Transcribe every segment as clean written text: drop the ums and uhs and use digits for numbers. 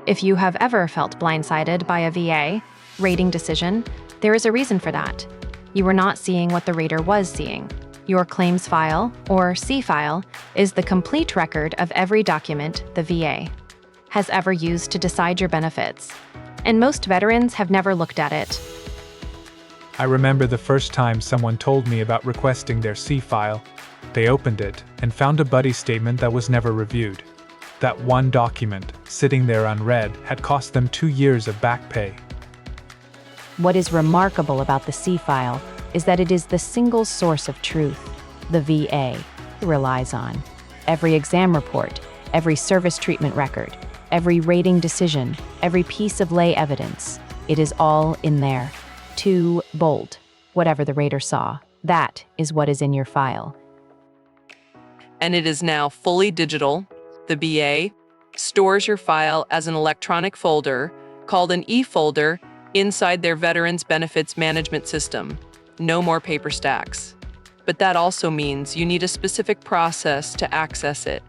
If you have ever felt blindsided by a VA rating decision, there is a reason for that. You were not seeing what the rater was seeing. Your claims file, or C file, is the complete record of every document the VA has ever used to decide your benefits, and most veterans have never looked at it. I remember the first time someone told me about requesting their C file. They opened it and found a buddy statement that was never reviewed. That one document, sitting there unread, had cost them 2 years of back pay. What is remarkable about the C file is that it is the single source of truth the VA relies on. Every exam report, every service treatment record, every rating decision, every piece of lay evidence, it is all in there. To bold, whatever the rater saw, that is what is in your file. And it is now fully digital. The VA stores your file as an electronic folder called an e-folder inside their Veterans Benefits Management System. No more paper stacks. But that also means you need a specific process to access it.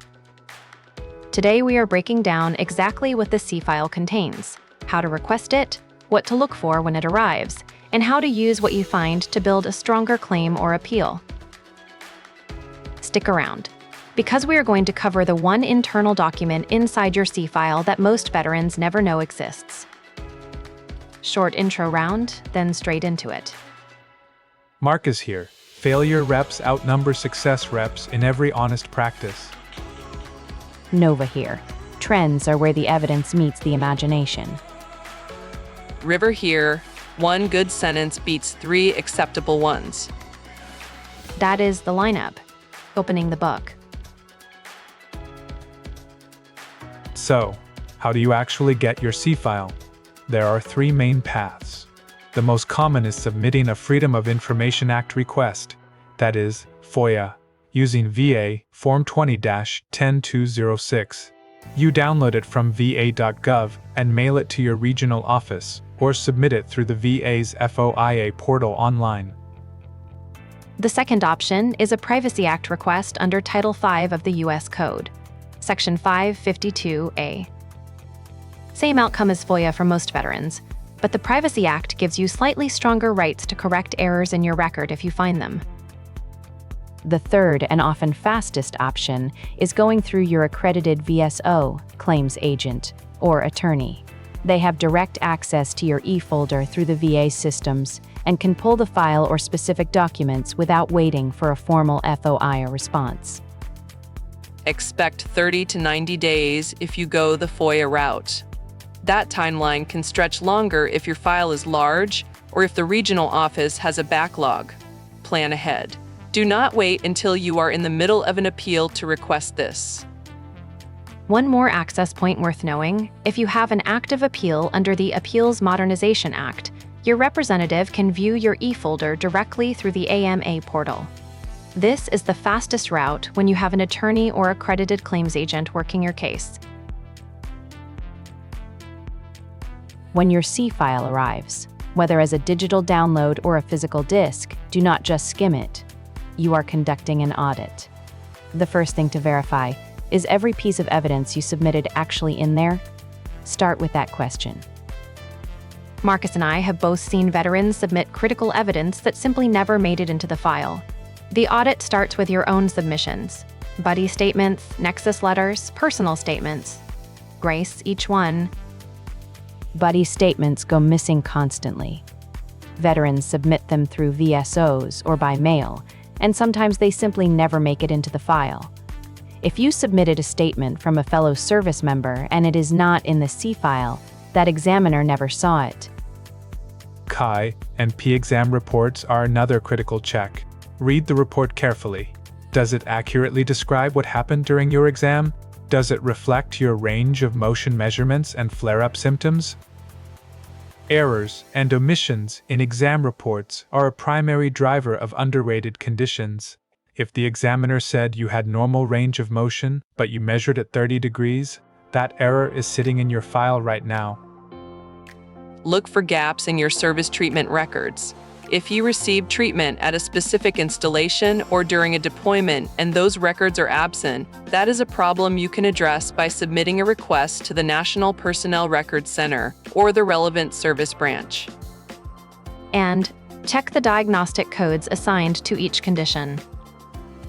Today we are breaking down exactly what the C file contains, how to request it, what to look for when it arrives, and how to use what you find to build a stronger claim or appeal. Stick around, because we are going to cover the one internal document inside your C file that most veterans never know exists. Short intro round, then straight into it. Mark is here. Failure reps outnumber success reps in every honest practice. Nova here. Trends are where the evidence meets the imagination. River here. One good sentence beats 3 acceptable ones. That is the lineup. Opening the book. So, how do you actually get your C file? There are 3 main paths. The most common is submitting a Freedom of Information Act request, that is, FOIA, using VA Form 20-10206. You download it from va.gov and mail it to your regional office, or submit it through the VA's FOIA portal online. The second option is a Privacy Act request under Title V of the U.S. Code, Section 552A. Same outcome as FOIA for most veterans, but the Privacy Act gives you slightly stronger rights to correct errors in your record if you find them. The third and often fastest option is going through your accredited VSO, claims agent, or attorney. They have direct access to your e-folder through the VA systems and can pull the file or specific documents without waiting for a formal FOIA response. Expect 30 to 90 days if you go the FOIA route. That timeline can stretch longer if your file is large or if the regional office has a backlog. Plan ahead. Do not wait until you are in the middle of an appeal to request this. One more access point worth knowing: if you have an active appeal under the Appeals Modernization Act, your representative can view your e-folder directly through the AMA portal. This is the fastest route when you have an attorney or accredited claims agent working your case. When your C file arrives, whether as a digital download or a physical disk, do not just skim it. You are conducting an audit. The first thing to verify is every piece of evidence you submitted actually in there? Start with that question. Marcus and I have both seen veterans submit critical evidence that simply never made it into the file. The audit starts with your own submissions: buddy statements, nexus letters, personal statements. Grace each one. Buddy statements go missing constantly. Veterans submit them through VSOs or by mail, and sometimes they simply never make it into the file. If you submitted a statement from a fellow service member and it is not in the C file, that examiner never saw it. CHI and P exam reports are another critical check. Read the report carefully. Does it accurately describe what happened during your exam? Does it reflect your range of motion measurements and flare-up symptoms? Errors and omissions in exam reports are a primary driver of underrated conditions. If the examiner said you had normal range of motion, but you measured at 30 degrees, that error is sitting in your file right now. Look for gaps in your service treatment records. If you received treatment at a specific installation or during a deployment and those records are absent, that is a problem you can address by submitting a request to the National Personnel Records Center or the relevant service branch. And check the diagnostic codes assigned to each condition.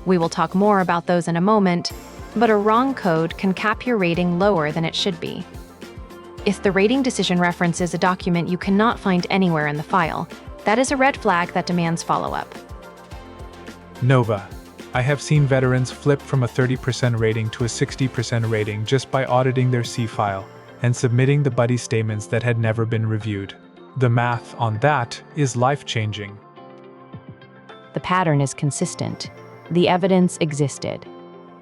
We will talk more about those in a moment, but a wrong code can cap your rating lower than it should be. If the rating decision references a document you cannot find anywhere in the file, that is a red flag that demands follow-up. Nova. I have seen veterans flip from a 30% rating to a 60% rating just by auditing their C file and submitting the buddy statements that had never been reviewed. The math on that is life-changing. The pattern is consistent. The evidence existed.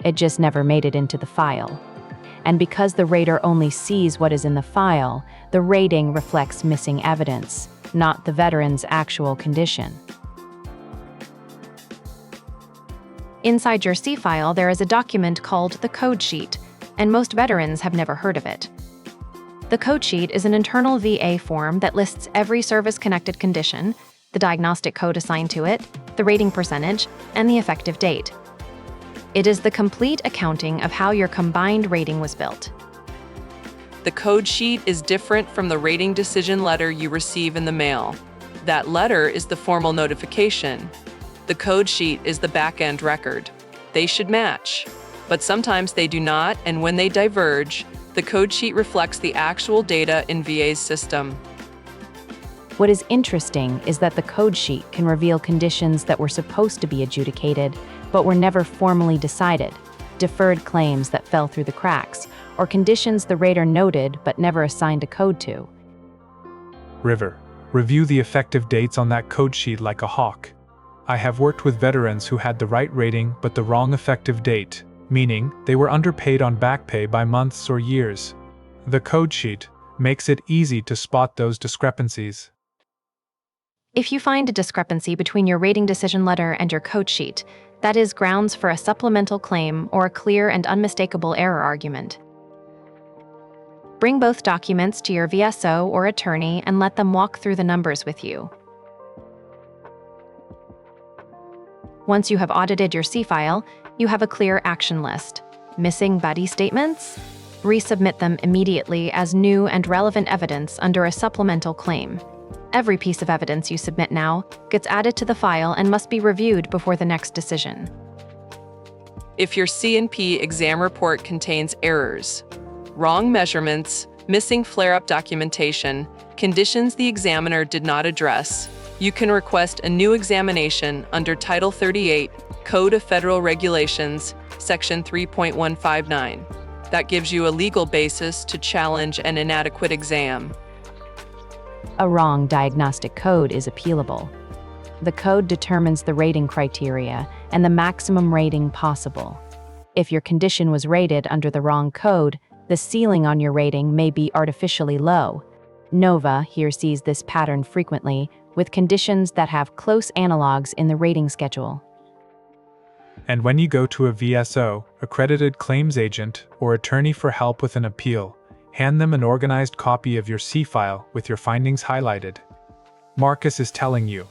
It just never made it into the file. And because the rater only sees what is in the file, the rating reflects missing evidence, not the veteran's actual condition. Inside your C file, there is a document called the code sheet, and most veterans have never heard of it. The code sheet is an internal VA form that lists every service-connected condition, the diagnostic code assigned to it, the rating percentage, and the effective date. It is the complete accounting of how your combined rating was built. The code sheet is different from the rating decision letter you receive in the mail. That letter is the formal notification. The code sheet is the back-end record. They should match, but sometimes they do not, and when they diverge, the code sheet reflects the actual data in VA's system. What is interesting is that the code sheet can reveal conditions that were supposed to be adjudicated, but were never formally decided, deferred claims that fell through the cracks, or conditions the rater noted but never assigned a code to. River. Review the effective dates on that code sheet like a hawk. I have worked with veterans who had the right rating but the wrong effective date, meaning they were underpaid on back pay by months or years. The code sheet makes it easy to spot those discrepancies. If you find a discrepancy between your rating decision letter and your code sheet, that is grounds for a supplemental claim or a clear and unmistakable error argument. Bring both documents to your VSO or attorney and let them walk through the numbers with you. Once you have audited your C file, you have a clear action list. Missing buddy statements? Resubmit them immediately as new and relevant evidence under a supplemental claim. Every piece of evidence you submit now gets added to the file and must be reviewed before the next decision. If your C&P exam report contains errors, wrong measurements, missing flare-up documentation, conditions the examiner did not address, you can request a new examination under Title 38, Code of Federal Regulations, Section 3.159. That gives you a legal basis to challenge an inadequate exam. A wrong diagnostic code is appealable. The code determines the rating criteria and the maximum rating possible. If your condition was rated under the wrong code, the ceiling on your rating may be artificially low. Nova here sees this pattern frequently with conditions that have close analogs in the rating schedule. And when you go to a VSO, accredited claims agent, or attorney for help with an appeal, hand them an organized copy of your C file with your findings highlighted. Marcus is telling you,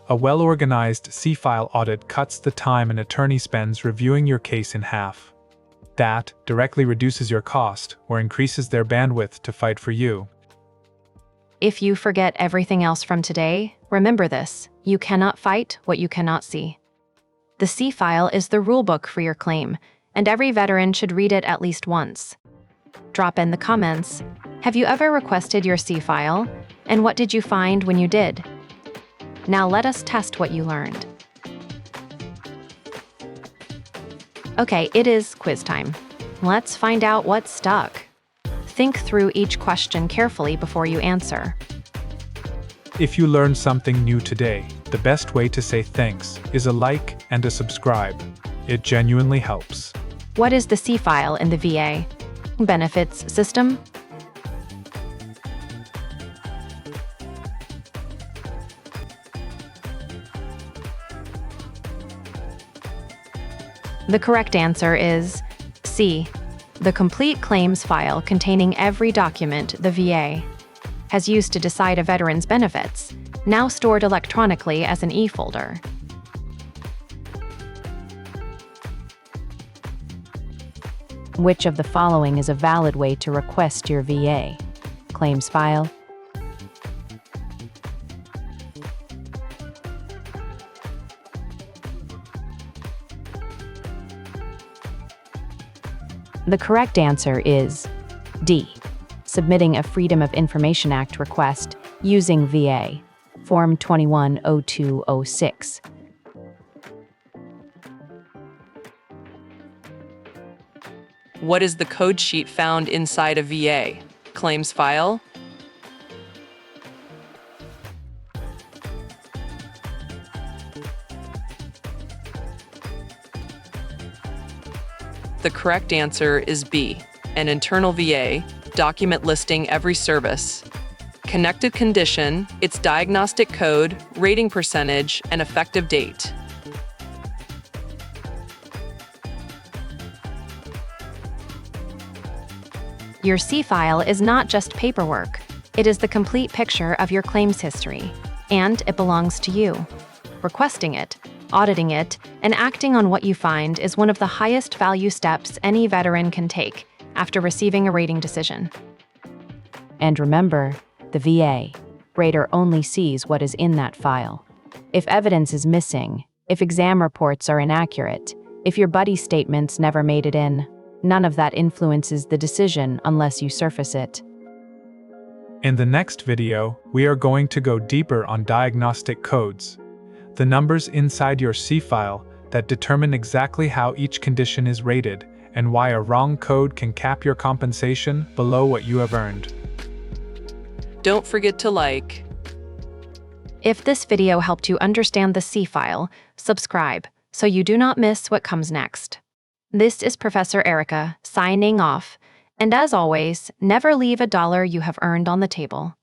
a well-organized C file audit cuts the time an attorney spends reviewing your case in half. That directly reduces your cost or increases their bandwidth to fight for you. If you forget everything else from today, remember this: you cannot fight what you cannot see. The C file is the rulebook for your claim, and every veteran should read it at least once. Drop in the comments, have you ever requested your C file, and what did you find when you did? Now let us test what you learned. Okay, it is quiz time. Let's find out what stuck. Think through each question carefully before you answer. If you learned something new today, the best way to say thanks is a like and a subscribe. It genuinely helps. What is the C file in the VA benefits system? The correct answer is C, the complete claims file containing every document the VA has used to decide a veteran's benefits, now stored electronically as an e-folder. Which of the following is a valid way to request your VA? Claims file, the correct answer is D. Submitting a Freedom of Information Act request using VA, Form 210206. What is the code sheet found inside a VA? Claims file? The correct answer is B, an internal VA, document listing every service. Connected condition, its diagnostic code, rating percentage, and effective date. Your C-file is not just paperwork. It is the complete picture of your claims history, and it belongs to you. Requesting it, auditing it, and acting on what you find is one of the highest value steps any veteran can take after receiving a rating decision. And remember, the VA rater only sees what is in that file. If evidence is missing, if exam reports are inaccurate, if your buddy statements never made it in, none of that influences the decision unless you surface it. In the next video, we are going to go deeper on diagnostic codes, the numbers inside your C file that determine exactly how each condition is rated and why a wrong code can cap your compensation below what you have earned. Don't forget to like. If this video helped you understand the C-file, subscribe so you do not miss what comes next. This is Professor Erica signing off, and as always, never leave $1 you have earned on the table.